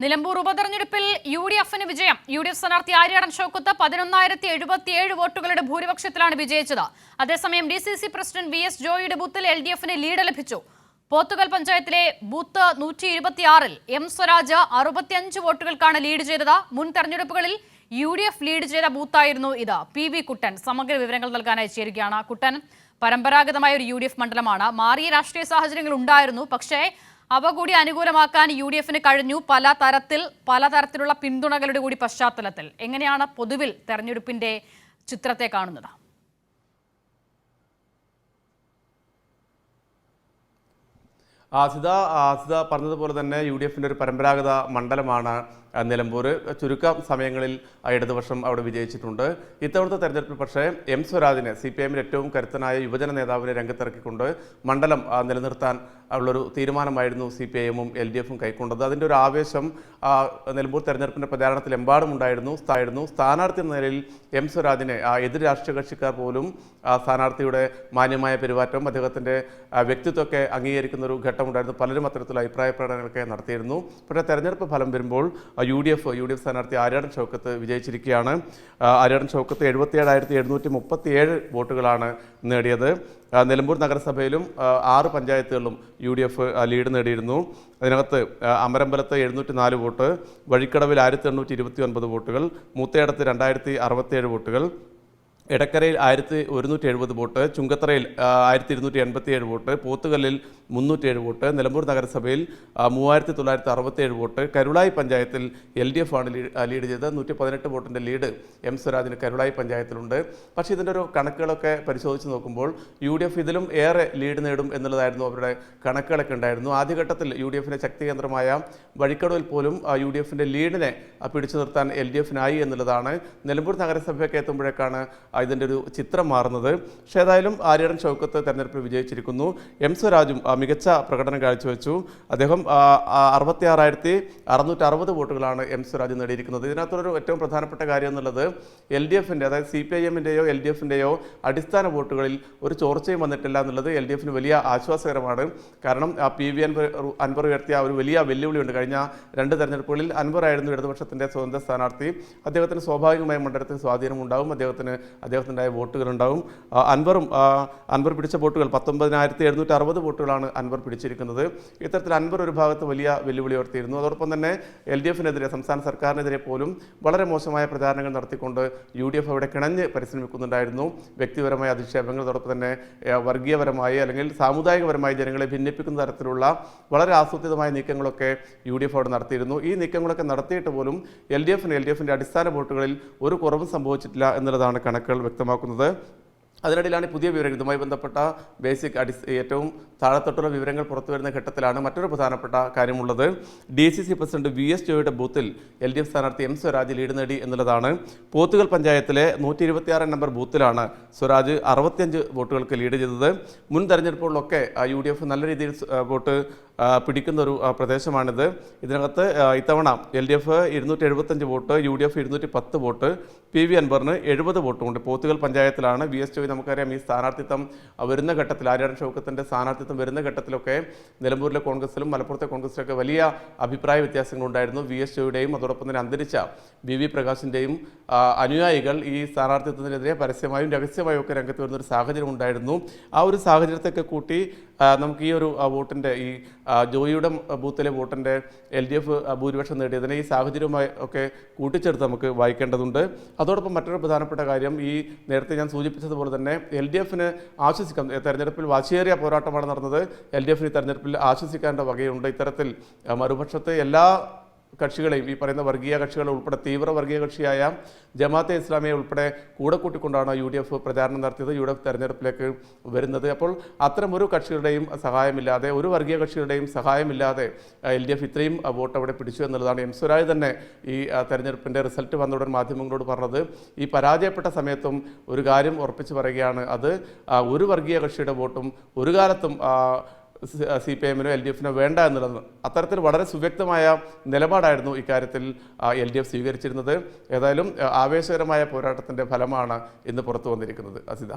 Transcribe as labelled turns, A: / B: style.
A: നിലമ്പൂർ ഉപതെരഞ്ഞെടുപ്പിൽ യു.ഡി.എഫിന് വിജയം. യു.ഡി.എഫ് സ്ഥാനാർത്ഥി ആര്യാടൻ ഷൗക്കത്ത് 11,077 വോട്ടുകളുടെ ഭൂരിപക്ഷത്തിലാണ് വിജയിച്ചത്. അതേസമയം ഡി.സി.സി പ്രസിഡന്റ് വി.എസ്. ജോയിയുടെ ബൂത്തിൽ എൽ.ഡി.എഫിന് ലീഡ് ലഭിച്ചു. പോത്തുകൽ പഞ്ചായത്തിലെ ബൂത്ത് 126-ൽ എം സ്വരാജ് 65 വോട്ടുകൾക്കാണ് ലീഡ് ചെയ്തത്. മുൻ തെരഞ്ഞെടുപ്പുകളിൽ യു.ഡി.എഫ് ലീഡ് ചെയ്ത ബൂത്തായിരുന്നു ഇത്. പി.വി. കുട്ടൻ സമഗ്ര വിവരങ്ങൾ നൽകാനായി ചേരുകയാണ്. കുട്ടൻ, പരമ്പരാഗതമായ ഒരു യു.ഡി.എഫ് മണ്ഡലമാണ്. മാറിയ രാഷ്ട്രീയ സാഹചര്യങ്ങൾ ഉണ്ടായിരുന്നു, പക്ഷേ അവ കൂടി അനുകൂലമാക്കാൻ യു.ഡി.എഫിന് കഴിഞ്ഞു. പലതരത്തിലുള്ള പിന്തുണകളുടെ കൂടി പശ്ചാത്തലത്തിൽ എങ്ങനെയാണ് പൊതുവിൽ തെരഞ്ഞെടുപ്പിന്റെ ചിത്രത്തെ കാണുന്നത്?
B: ആസിത പറഞ്ഞതുപോലെ തന്നെ യു.ഡി.എഫിൻ്റെ ഒരു പരമ്പരാഗത മണ്ഡലമാണ് നിലമ്പൂർ. ചുരുക്കം സമയങ്ങളിൽ ഇടതുപക്ഷം അവിടെ വിജയിച്ചിട്ടുണ്ട്. ഇത്തവണത്തെ തെരഞ്ഞെടുപ്പിൽ പക്ഷേ എം സ്വരാജിനെ, CPIഎമ്മിൻ്റെ ഏറ്റവും കരുത്തനായ യുവജന നേതാവിനെ രംഗത്തിറക്കിക്കൊണ്ട് മണ്ഡലം നിലനിർത്താൻ ഉള്ളൊരു തീരുമാനമായിരുന്നു CPIഎമ്മും LDFും കൈക്കൊണ്ടത്. അതിൻ്റെ ഒരു ആവേശം നിലമ്പൂർ തെരഞ്ഞെടുപ്പിൻ്റെ പ്രചാരണത്തിൽ എമ്പാടും ഉണ്ടായിരുന്നു. സ്ഥാനാർത്ഥി എന്ന നിലയിൽ എം സ്വരാജിനെ എതിർ രാഷ്ട്രീയ കക്ഷിക്കാർ പോലും സ്ഥാനാർത്ഥിയുടെ മാന്യമായ പെരുമാറ്റം, അദ്ദേഹത്തിൻ്റെ വ്യക്തിത്വമൊക്കെ അംഗീകരിക്കുന്ന ഒരു ഘട്ടമുണ്ടായിരുന്നു. പലരും അത്തരത്തിലുള്ള അഭിപ്രായ പ്രകടനങ്ങളൊക്കെ നടത്തിയിരുന്നു. പക്ഷേ തെരഞ്ഞെടുപ്പ് ഫലം വരുമ്പോൾ യു.ഡി.എഫ് സ്ഥാനാർത്ഥി ആര്യാടൻ ഷൗക്കത്ത് വിജയിച്ചിരിക്കുകയാണ്. ആര്യാടൻ ഷൗക്കത്ത് 77,737 വോട്ടുകളാണ് നേടിയത്. നിലമ്പൂർ നഗരസഭയിലും 6 പഞ്ചായത്തുകളിലും യു.ഡി.എഫ് ലീഡ് നേടിയിരുന്നു. അതിനകത്ത് അമരമ്പലത്ത് 704 വോട്ട്, വഴിക്കടവിൽ 1829 വോട്ടുകൾ, മൂത്തയിടത്ത് 2067 വോട്ടുകൾ, എടക്കരയിൽ 1170 വോട്ട്, ചുങ്കത്തറയിൽ 1287 വോട്ട്, പോത്തുകല്ലിൽ 307 വോട്ട്, നിലമ്പൂർ നഗരസഭയിൽ 3967 വോട്ട്, കരുളായി പഞ്ചായത്തിൽ LDF ആണ് ലീഡ് ചെയ്ത് 118 വോട്ടിൻ്റെ ലീഡ് എം സ്വരാജിന് കരുളായി പഞ്ചായത്തിലുണ്ട്. പക്ഷേ ഇതിൻ്റെ ഒരു കണക്കുകളൊക്കെ പരിശോധിച്ച് നോക്കുമ്പോൾ യു.ഡി.എഫ് ഇതിലും ഏറെ ലീഡ് നേടും എന്നുള്ളതായിരുന്നു അവരുടെ കണക്കുകളൊക്കെ ഉണ്ടായിരുന്നു. ആദ്യഘട്ടത്തിൽ യു.ഡി.എഫിൻ്റെ ശക്തി കേന്ദ്രമായ വഴിക്കടവിൽ പോലും യു.ഡി.എഫിൻ്റെ ലീഡിനെ പിടിച്ചു നിർത്താൻ LDFിനായി എന്നുള്ളതാണ്. നിലമ്പൂർ നഗരസഭയൊക്കെ എത്തുമ്പോഴേക്കാണ് ഇതിൻ്റെ ഒരു ചിത്രം മാറുന്നത്. പക്ഷേ ഏതായാലും ആര്യാടൻ ഷൗക്കത്ത് തെരഞ്ഞെടുപ്പിൽ വിജയിച്ചിരിക്കുന്നു. എം സ്വരാജും മികച്ച പ്രകടനം കാഴ്ചവെച്ചു. അദ്ദേഹം 66,660 വോട്ടുകളാണ് എം സ്വരാജ് നേടിയിരിക്കുന്നത്. ഇതിനകത്തൊരു ഏറ്റവും പ്രധാനപ്പെട്ട കാര്യം എന്നുള്ളത് LDFിൻ്റെ, അതായത് CPIഎമ്മിൻ്റെയോ LDFിൻ്റെയോ അടിസ്ഥാന വോട്ടുകളിൽ ഒരു ചോർച്ചയും വന്നിട്ടില്ല എന്നുള്ളത് LDFിന് വലിയ ആശ്വാസകരമാണ്. കാരണം PV അൻവർ ഉയർത്തിയ ഒരു വലിയ വെല്ലുവിളിയുണ്ട്. കഴിഞ്ഞ 2 തെരഞ്ഞെടുപ്പുകളിൽ അൻവർ ആയിരുന്നു ഇടതുപക്ഷത്തിൻ്റെ സ്വതന്ത്ര സ്ഥാനാർത്ഥി. അദ്ദേഹത്തിന് സ്വാഭാവികമായ മണ്ഡലത്തിൽ സ്വാധീനമുണ്ടാവും, അദ്ദേഹത്തിൻ്റെ വോട്ടുകളുണ്ടാവും. അൻവർ പിടിച്ച വോട്ടുകൾ 19,760 വോട്ടുകളാണ് അൻവർ പിടിച്ചിരിക്കുന്നത്. ഇത്തരത്തിൽ അൻവർ ഒരു ഭാഗത്ത് വലിയ വെല്ലുവിളി ഉയർത്തിയിരുന്നു. അതോടൊപ്പം തന്നെ LDFിനെതിരെ, സംസ്ഥാന സർക്കാരിനെതിരെ പോലും വളരെ മോശമായ പ്രചാരണങ്ങൾ നടത്തിക്കൊണ്ട് യു.ഡി.എഫ് അവിടെ കിണഞ്ഞ് പരിശ്രമിക്കുന്നുണ്ടായിരുന്നു. വ്യക്തിപരമായ അധിക്ഷേപങ്ങൾ, അതോടൊപ്പം തന്നെ വർഗീയപരമായി അല്ലെങ്കിൽ സാമുദായികപരമായി ജനങ്ങളെ ഭിന്നിപ്പിക്കുന്ന തരത്തിലുള്ള വളരെ ആസൂത്രിതമായ നീക്കങ്ങളൊക്കെ യു.ഡി.എഫ് അവിടെ നടത്തിയിരുന്നു. ഈ നീക്കങ്ങളൊക്കെ നടത്തിയിട്ട് പോലും LDFിൻ്റെ അടിസ്ഥാന വോട്ടുകളിൽ ഒരു കുറവും സംഭവിച്ചിട്ടില്ല എന്നുള്ളതാണ് കണക്കുകൾ വ്യക്തമാക്കുന്നത്. അതിനിടയിലാണ് പുതിയ വിവരങ്ങൾ, ഇതുമായി ബന്ധപ്പെട്ട ഏറ്റവും താഴെത്തൊട്ടുള്ള വിവരങ്ങൾ പുറത്തു വരുന്ന ഘട്ടത്തിലാണ് മറ്റൊരു പ്രധാനപ്പെട്ട കാര്യമുള്ളത്. DCC president VS. ജോയിയുടെ ബൂത്തിൽ LDF സ്ഥാനാർത്ഥി എം സ്വരാജ് ലീഡ് നേടി എന്നുള്ളതാണ്. പോത്തുകൽ പഞ്ചായത്തിലെ 126 നമ്പർ ബൂത്തിലാണ് സ്വരാജ് 65 വോട്ടുകൾക്ക് ലീഡ് ചെയ്തത്. മുൻ തെരഞ്ഞെടുപ്പുകളിലൊക്കെ യു.ഡി.എഫ് നല്ല രീതിയിൽ വോട്ട് പിടിക്കുന്ന ഒരു പ്രദേശമാണിത്. ഇതിനകത്ത് ഇത്തവണ LDF 275 vote, UDF 210 vote, PV അൻവറിന് 70 വോട്ടുമുണ്ട്. പോത്തുകൽ പഞ്ചായത്തിലാണ് വി.എസ്. ജോയി. നമുക്കറിയാം, ഈ സ്ഥാനാർത്ഥിത്വം വരുന്ന ഘട്ടത്തിൽ, ആര്യാടൻ ഷൗക്കത്തിൻ്റെ സ്ഥാനാർത്ഥിത്വം വരുന്ന ഘട്ടത്തിലൊക്കെ നിലമ്പൂരിലെ കോൺഗ്രസിലും മലപ്പുറത്തെ കോൺഗ്രസിലൊക്കെ വലിയ അഭിപ്രായ വ്യത്യാസങ്ങളുണ്ടായിരുന്നു. വി.എസ്. ജോയിയുടെയും അതോടൊപ്പം തന്നെ അന്തരിച്ച വി പ്രകാശിൻ്റെയും അനുയായികൾ ഈ സ്ഥാനാർത്ഥിത്വത്തിനെതിരെ പരസ്യമായും രഹസ്യമായും ഒക്കെ രംഗത്ത് വരുന്നൊരു സാഹചര്യം ഉണ്ടായിരുന്നു. ആ ഒരു സാഹചര്യത്തൊക്കെ കൂട്ടി നമുക്ക് ഈ ഒരു വോട്ടിൻ്റെ, ഈ ജോയിയുടെ ബൂത്തിലെ വോട്ടിൻ്റെ LDF ഭൂരിപക്ഷം നേടിയതിനെ ഈ സാഹചര്യവുമായി ഒക്കെ കൂട്ടിച്ചേർത്ത് നമുക്ക് വായിക്കേണ്ടതുണ്ട്. അതോടൊപ്പം മറ്റൊരു പ്രധാനപ്പെട്ട കാര്യം, ഈ നേരത്തെ ഞാൻ സൂചിപ്പിച്ചതുപോലെ തന്നെ LDFിന് ആശ്വസിക്കാം. തെരഞ്ഞെടുപ്പിൽ വാശിയേറിയ പോരാട്ടമാണ് നടന്നത്. LDFിന് തെരഞ്ഞെടുപ്പിൽ ആശ്വസിക്കേണ്ട വകയുണ്ട്. ഇത്തരത്തിൽ മറുപക്ഷത്തെ എല്ലാ കക്ഷികളെയും, ഈ പറയുന്ന വർഗീയ കക്ഷികളെ ഉൾപ്പെടെ, തീവ്ര വർഗീയ കക്ഷിയായ ജമാഅത്തെ ഇസ്ലാമിയെ ഉൾപ്പെടെ കൂടെ കൂട്ടിക്കൊണ്ടാണ് യു.ഡി.എഫ് പ്രചാരണം നടത്തിയത്, യു.ഡി.എഫ് തെരഞ്ഞെടുപ്പിലേക്ക് വരുന്നത്. അപ്പോൾ അത്തരം ഒരു കക്ഷികളുടെയും സഹായമില്ലാതെ, ഒരു വർഗീയ കക്ഷികളുടെയും സഹായമില്ലാതെ LDF ഇത്രയും വോട്ട് അവിടെ പിടിച്ചു എന്നുള്ളതാണ് എം സ്വരാജ് തന്നെ ഈ തെരഞ്ഞെടുപ്പിൻ്റെ റിസൾട്ട് വന്നയുടൻ മാധ്യമങ്ങളോട് പറഞ്ഞത്. ഈ പരാജയപ്പെട്ട സമയത്തും ഒരു കാര്യം ഉറപ്പിച്ച് പറയുകയാണ്, അത് ഒരു വർഗീയ കക്ഷിയുടെ വോട്ടും ഒരു കാലത്തും CPIഎമ്മിനോ LDFിനോ വേണ്ട എന്നുള്ളത്. അത്തരത്തിൽ വളരെ സുവ്യക്തമായ നിലപാടായിരുന്നു ഇക്കാര്യത്തിൽ LDF സ്വീകരിച്ചിരുന്നത്. ഏതായാലും ആവേശകരമായ പോരാട്ടത്തിൻ്റെ ഫലമാണ് ഇന്ന് പുറത്തു വന്നിരിക്കുന്നത്. അസിത.